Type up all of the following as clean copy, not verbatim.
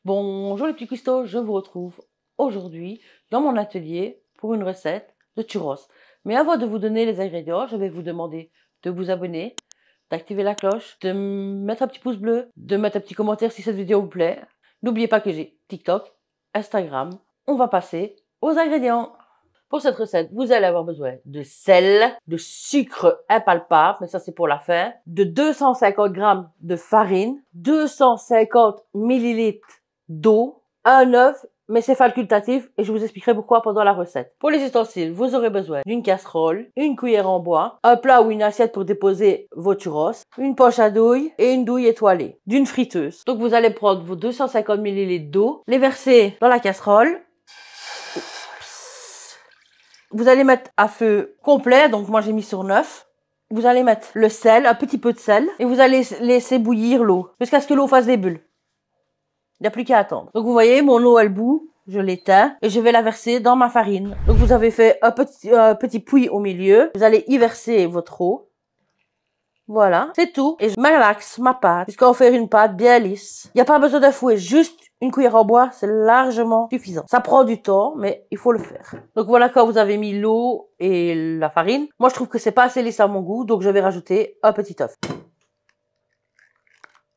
Bonjour les petits cuistots, je vous retrouve aujourd'hui dans mon atelier pour une recette de churros. Mais avant de vous donner les ingrédients, je vais vous demander de vous abonner, d'activer la cloche, de mettre un petit pouce bleu, de mettre un petit commentaire si cette vidéo vous plaît. N'oubliez pas que j'ai TikTok, Instagram. On va passer aux ingrédients. Pour cette recette, vous allez avoir besoin de sel, de sucre impalpable, mais ça c'est pour la fin, de 250 g de farine, 250 ml d'eau, un œuf, mais c'est facultatif et je vous expliquerai pourquoi pendant la recette. Pour les ustensiles, vous aurez besoin d'une casserole, une cuillère en bois, un plat ou une assiette pour déposer vos churros, une poche à douille et une douille étoilée, d'une friteuse. Donc vous allez prendre vos 250 ml d'eau, les verser dans la casserole. Vous allez mettre à feu complet, donc moi j'ai mis sur 9. Vous allez mettre le sel, un petit peu de sel, et vous allez laisser bouillir l'eau, jusqu'à ce que l'eau fasse des bulles. Il n'y a plus qu'à attendre. Donc vous voyez, mon eau elle bout, je l'éteins, et je vais la verser dans ma farine. Donc vous avez fait un petit puits au milieu, vous allez y verser votre eau. Voilà, c'est tout. Et je malaxe ma pâte, jusqu'à en faire une pâte bien lisse. Il n'y a pas besoin de fouet, juste une cuillère en bois, c'est largement suffisant. Ça prend du temps, mais il faut le faire. Donc voilà, quand vous avez mis l'eau et la farine, moi je trouve que c'est pas assez lisse à mon goût, donc je vais rajouter un petit œuf.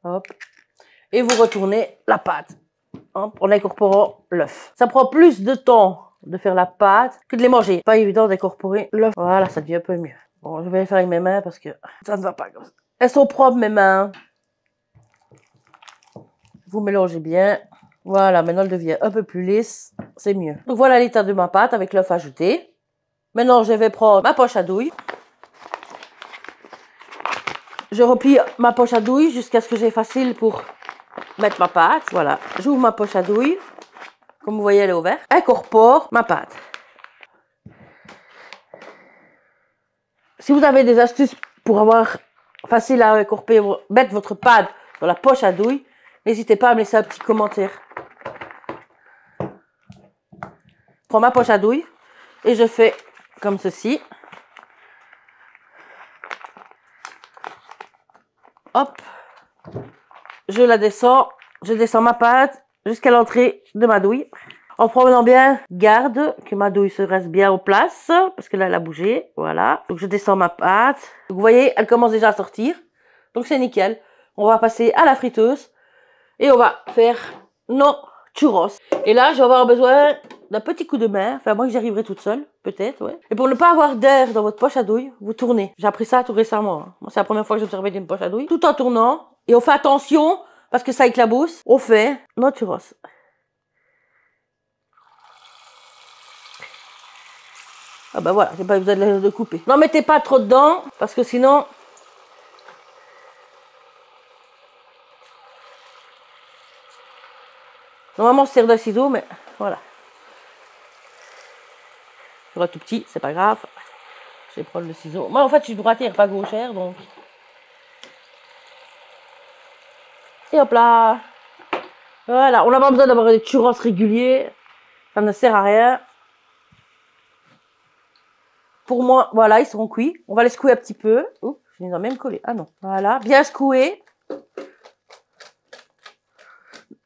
Hop. Et vous retournez la pâte, hop, en incorporant l'œuf. Ça prend plus de temps de faire la pâte que de les manger. Pas évident d'incorporer l'œuf. Voilà, ça devient un peu mieux. Bon, je vais le faire avec mes mains parce que ça ne va pas comme ça. Elles sont propres, mes mains. Vous mélangez bien. Voilà, maintenant elle devient un peu plus lisse. C'est mieux. Donc voilà l'état de ma pâte avec l'œuf ajouté. Maintenant, je vais prendre ma poche à douille. Je replie ma poche à douille jusqu'à ce que j'ai facile pour mettre ma pâte. Voilà, j'ouvre ma poche à douille. Comme vous voyez, elle est ouverte. Incorpore ma pâte. Si vous avez des astuces pour avoir facile à incorporer, mettre votre pâte dans la poche à douille, n'hésitez pas à me laisser un petit commentaire. Je prends ma poche à douille et je fais comme ceci. Hop. Je la descends. Je descends ma pâte jusqu'à l'entrée de ma douille. En prenant bien garde que ma douille se reste bien en place, parce que là, elle a bougé, voilà. Donc, je descends ma pâte. Donc, vous voyez, elle commence déjà à sortir. Donc, c'est nickel. On va passer à la friteuse et on va faire nos churros. Et là, je vais avoir besoin d'un petit coup de main. Enfin, moi, j'y arriverai toute seule, peut-être, ouais. Et pour ne pas avoir d'air dans votre poche à douille, vous tournez. J'ai appris ça tout récemment. Hein. Moi, c'est la première fois que je me servais d'une poche à douille. Tout en tournant. Et on fait attention, parce que ça éclabousse. On fait nos churros. Ah bah voilà, j'ai pas besoin de couper. N'en mettez pas trop dedans, parce que sinon... Normalement, ça sert d'un ciseau, mais voilà. Je vois tout petit, c'est pas grave. Je vais prendre le ciseau. Moi, en fait, je suis droitière, pas gauchère, donc... Et hop là. Voilà, on n'a pas besoin d'avoir des churros réguliers. Ça ne sert à rien. Pour moi, voilà, ils seront cuits. On va les secouer un petit peu. Oups, je les ai même collés. Ah non, voilà, bien secouer.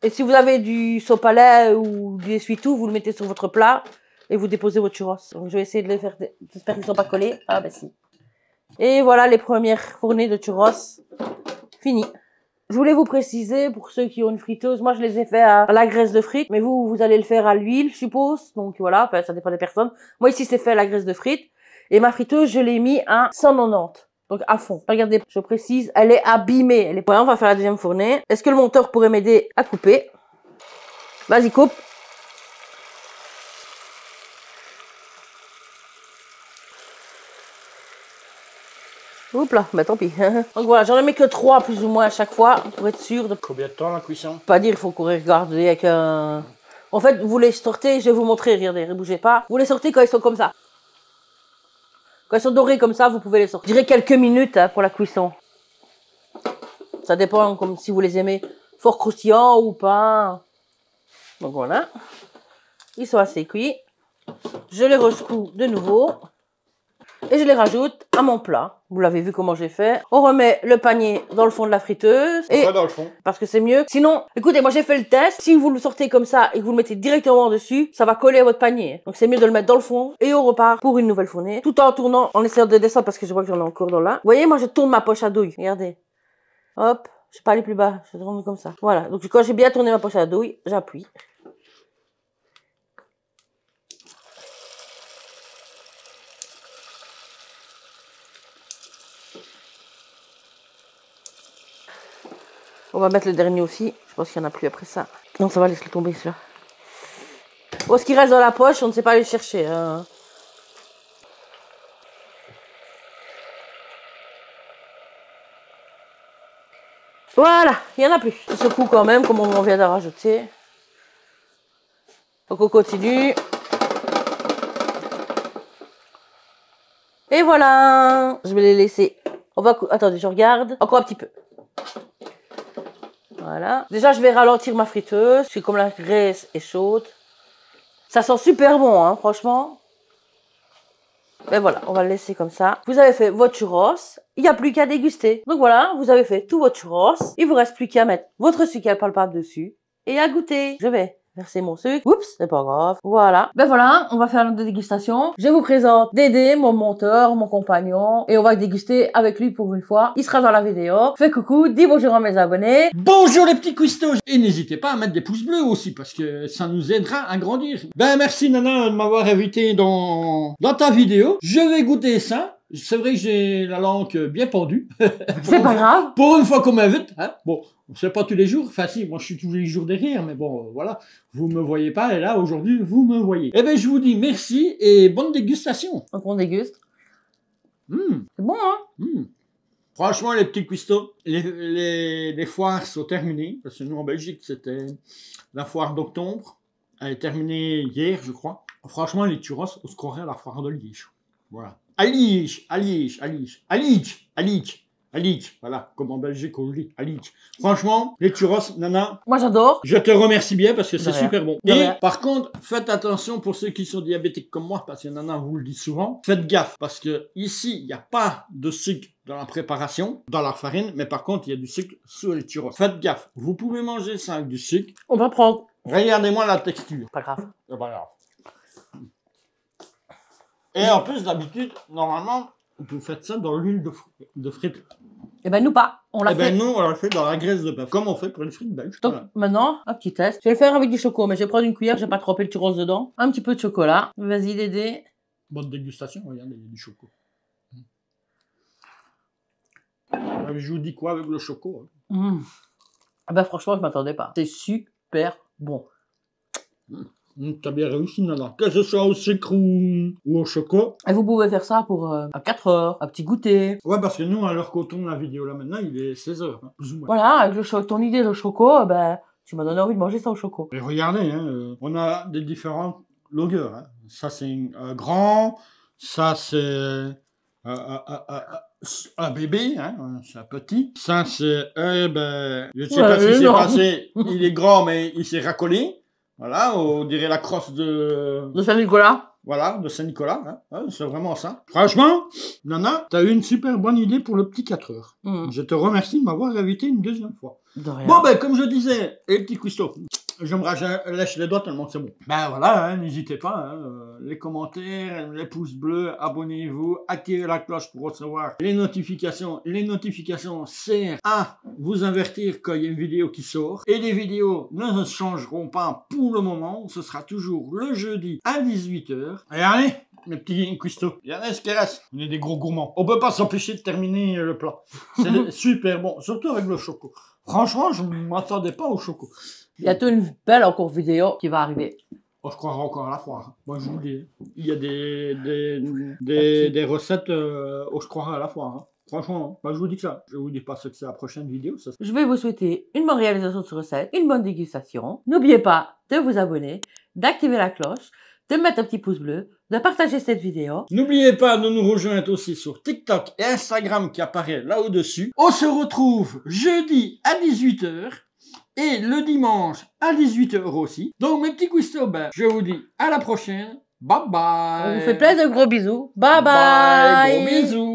Et si vous avez du sopalin ou du essuie-tout, vous le mettez sur votre plat et vous déposez votre churros. Donc je vais essayer de les faire. J'espère qu'ils ne sont pas collés. Ah ben si. Et voilà les premières fournées de churros finies. Je voulais vous préciser, pour ceux qui ont une friteuse, moi je les ai fait à la graisse de frites, mais vous allez le faire à l'huile, je suppose. Donc voilà, enfin ça dépend des personnes. Moi ici c'est fait à la graisse de frites. Et ma friteuse, je l'ai mis à 190. Donc à fond. Regardez, je précise, elle est abîmée. Elle est... Ouais, on va faire la deuxième fournée. Est-ce que le monteur pourrait m'aider à couper? Vas-y, coupe. Oups là, bah tant pis. Donc voilà, j'en ai mis que 3 plus ou moins à chaque fois pour être sûr de... Combien de temps la cuisson? Pas dire, il faut courir regarder avec un... En fait, vous les sortez, je vais vous montrer, regardez, ne bougez pas. Vous les sortez quand ils sont comme ça. Quand ils sont dorés comme ça, vous pouvez les sortir. Je dirais quelques minutes hein, pour la cuisson. Ça dépend comme si vous les aimez fort croustillants ou pas. Donc voilà. Ils sont assez cuits. Je les resecoue de nouveau. et je les rajoute à mon plat. Vous l'avez vu comment j'ai fait. On remet le panier dans le fond de la friteuse. Et Pas dans le fond. parce que c'est mieux. Sinon, écoutez, moi j'ai fait le test. Si vous le sortez comme ça et que vous le mettez directement dessus, ça va coller à votre panier. Donc c'est mieux de le mettre dans le fond et on repart pour une nouvelle fournée. Tout en tournant, en essayant de descendre parce que je vois que j'en ai encore dans là. Vous voyez, moi je tourne ma poche à douille. Regardez. Hop, je vais pas aller plus bas. Je tourne comme ça. Voilà. Donc quand j'ai bien tourné ma poche à douille, j'appuie. On va mettre le dernier aussi. Je pense qu'il n'y en a plus après ça. Non, ça va, laisse-le tomber celui-là. Bon, ce qui reste dans la poche, on ne sait pas aller le chercher. Hein. Voilà, il n'y en a plus. On secoue quand même, comme on vient de rajouter. Donc on continue. Et voilà. Je vais les laisser. On va... Attendez, je regarde. Encore un petit peu. Voilà. Déjà, je vais ralentir ma friteuse. Parce que comme la graisse est chaude. Ça sent super bon, hein, franchement. Ben voilà, on va le laisser comme ça. Vous avez fait votre churros. Il n'y a plus qu'à déguster. Donc voilà, vous avez fait tout votre churros. Il vous reste plus qu'à mettre votre sucre palpable dessus. Et à goûter. Je vais verser mon sucre. Oups, c'est pas grave. Voilà. Ben voilà, on va faire notre dégustation. Je vous présente Dédé, mon monteur, mon compagnon. Et on va déguster avec lui pour une fois. Il sera dans la vidéo. Fais coucou, dis bonjour à mes abonnés. Bonjour les petits cuistots. Et n'hésitez pas à mettre des pouces bleus aussi, parce que ça nous aidera à grandir. Ben merci Nana de m'avoir invité dans ta vidéo. Je vais goûter ça. C'est vrai que j'ai la langue bien pendue. C'est pas grave. Pour une fois qu'on m'invite, hein. Bon, c'est pas tous les jours. Enfin si, moi je suis tous les jours derrière, mais bon, voilà. Vous me voyez pas, et là, aujourd'hui, vous me voyez. Eh ben, je vous dis merci et bonne dégustation. Donc on déguste. Mmh. C'est bon, hein? Mmh. Franchement, les petits cuistots, les foires sont terminées. Parce que nous, en Belgique, c'était la foire d'octobre. Elle est terminée hier, je crois. Franchement, les churros, on se croirait à la foire de Liège. Voilà. À Liège, à Liège, à Liège, à Liège, à Liège. À Liège, voilà, comme en Belgique on le dit, à Liège. Franchement, les churros, Nana, moi j'adore. Je te remercie bien parce que c'est super bon. De Et rien. par contre, faites attention pour ceux qui sont diabétiques comme moi, parce que Nana vous le dit souvent, faites gaffe, parce que ici, il n'y a pas de sucre dans la préparation, dans la farine, mais par contre, il y a du sucre sur les churros. Faites gaffe, vous pouvez manger ça avec du sucre. On va prendre. Regardez-moi la texture. Pas grave. C'est pas grave. Et en plus, d'habitude, normalement, vous faites ça dans l'huile de frites. Eh ben nous pas. On l'a Eh fait. ben nous, on l'a fait dans la graisse de bœuf, comme on fait pour les frites belges. Donc Voilà. maintenant, un petit test. Je vais le faire avec du chocolat, mais je vais prendre une cuillère, je vais pas tremper le churros dedans. Un petit peu de chocolat. Vas-y Dédé. Bonne dégustation, regardez, il y a du chocolat. Je vous dis quoi avec le chocolat? Mmh. Ah ben franchement, je m'attendais pas. C'est super bon. T'as bien réussi, Nana. Que ce soit au sucre ou au chocolat. Et vous pouvez faire ça pour à 4 heures, un petit goûter. Ouais, parce que nous, à l'heure qu'on tourne la vidéo là maintenant, il est 16h, hein, plus ou moins. Voilà, avec ton idée de choco, ben, tu m'as donné envie de manger ça au choco. Et regardez, hein, on a des différentes longueurs. Hein. Ça, c'est grand. Ça, c'est un bébé, hein, c'est un petit. Ça, c'est, ben, je sais pas ce qui s'est passé. Il est grand, mais il s'est racolé. Voilà, on dirait la crosse de Saint-Nicolas. Voilà, de Saint-Nicolas. Hein. Ouais, c'est vraiment ça. Franchement, Nana, t'as eu une super bonne idée pour le petit 4 heures. Mmh. Je te remercie de m'avoir invité une deuxième fois. De rien. Bon, ben, comme je disais, les petits cuistots, je me lèche les doigts tellement c'est bon. Ben voilà, hein, n'hésitez pas, hein, les commentaires, les pouces bleus, abonnez-vous, activez la cloche pour recevoir les notifications. Les notifications servent à vous avertir quand il y a une vidéo qui sort. Et les vidéos ne changeront pas pour le moment. Ce sera toujours le jeudi à 18h. Et allez, mes petits cuistots, il y en a ce qui reste. On est des gros gourmands. On peut pas s'empêcher de terminer le plat. C'est super bon, surtout avec le choco. Franchement, je ne m'attendais pas au choco. Bientôt une belle encore vidéo qui va arriver. Oh, je croirais encore à la foire. Moi, je vous dis, il y a des recettes où je croirais à la foire. Hein. Franchement, moi, je vous dis que ça. Je vous dis pas ce que c'est la prochaine vidéo. Ça... Je vais vous souhaiter une bonne réalisation de cette recette, une bonne dégustation. N'oubliez pas de vous abonner, d'activer la cloche, de mettre un petit pouce bleu, de partager cette vidéo. N'oubliez pas de nous rejoindre aussi sur TikTok et Instagram qui apparaît là au-dessus. On se retrouve jeudi à 18h. Et le dimanche à 18h aussi. Donc mes petits cuistots, ben, je vous dis à la prochaine Bye bye. On vous fait plein de gros bisous. Bye Bye, gros bye. bisous.